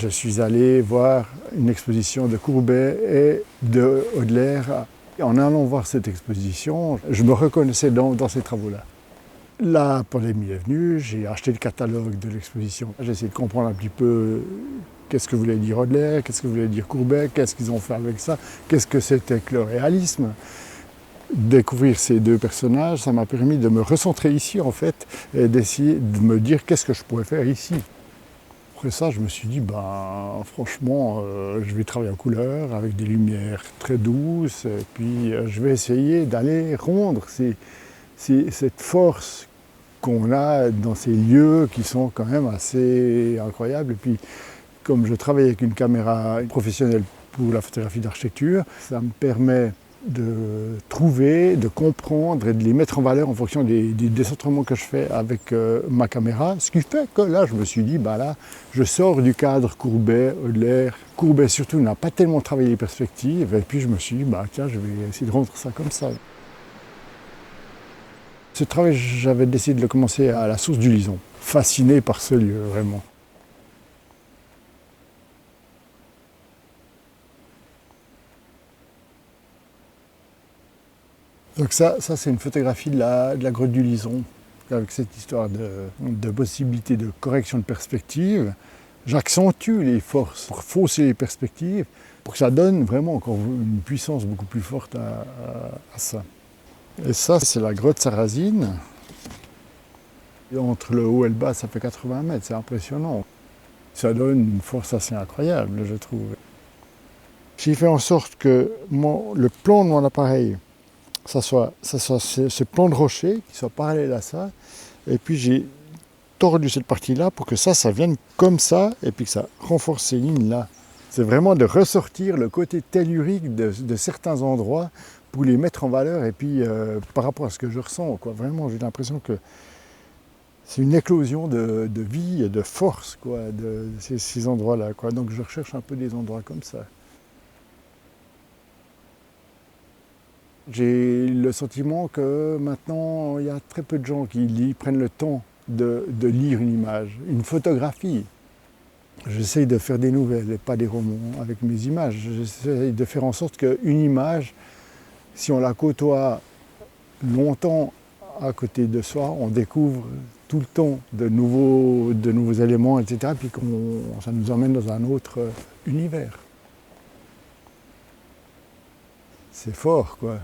Je suis allé voir une exposition de Courbet et de Hodler. En allant voir cette exposition, je me reconnaissais dans ces travaux-là. La pandémie est venue, j'ai acheté le catalogue de l'exposition. J'ai essayé de comprendre un petit peu qu'est-ce que voulait dire Hodler, qu'est-ce que voulait dire Courbet, qu'est-ce qu'ils ont fait avec ça, qu'est-ce que c'était que le réalisme. Découvrir ces deux personnages, ça m'a permis de me recentrer ici en fait et d'essayer de me dire qu'est-ce que je pourrais faire ici. Après ça, je me suis dit, franchement, je vais travailler en couleur avec des lumières très douces, et puis je vais essayer d'aller rendre cette force qu'on a dans ces lieux qui sont quand même assez incroyables. Et puis, comme je travaille avec une caméra professionnelle pour la photographie d'architecture, ça me permet de trouver, de comprendre et de les mettre en valeur en fonction des décentrements que je fais avec ma caméra. Ce qui fait que là, je me suis dit, là, je sors du cadre Courbet, Hodler. Courbet surtout n'a pas tellement travaillé les perspectives. Et puis je me suis dit, tiens, je vais essayer de rendre ça comme ça. Ce travail, j'avais décidé de le commencer à la source du Lison. Fasciné par ce lieu, vraiment. Donc ça c'est une photographie de la grotte du Lison, avec cette histoire de possibilité de correction de perspective. J'accentue les forces pour fausser les perspectives, pour que ça donne vraiment encore une puissance beaucoup plus forte à ça. Et ça, c'est la grotte Sarrasine. Et entre le haut et le bas, ça fait 80 mètres, c'est impressionnant. Ça donne une force assez incroyable, je trouve. J'ai fait en sorte que le plan de mon appareil, ça soit ce plan de rocher qui soit parallèle à ça. Et puis j'ai tordu cette partie-là pour que ça vienne comme ça et puis que ça renforce ces lignes-là. C'est vraiment de ressortir le côté tellurique de certains endroits pour les mettre en valeur et puis par rapport à ce que je ressens, quoi. Vraiment, j'ai l'impression que c'est une éclosion de vie et de force, quoi, de ces endroits-là, quoi. Donc je recherche un peu des endroits comme ça. J'ai le sentiment que maintenant, il y a très peu de gens qui prennent le temps de lire une image, une photographie. J'essaye de faire des nouvelles et pas des romans avec mes images. J'essaye de faire en sorte qu'une image, si on la côtoie longtemps à côté de soi, on découvre tout le temps de nouveaux éléments, etc. Puis ça nous emmène dans un autre univers. C'est fort, quoi.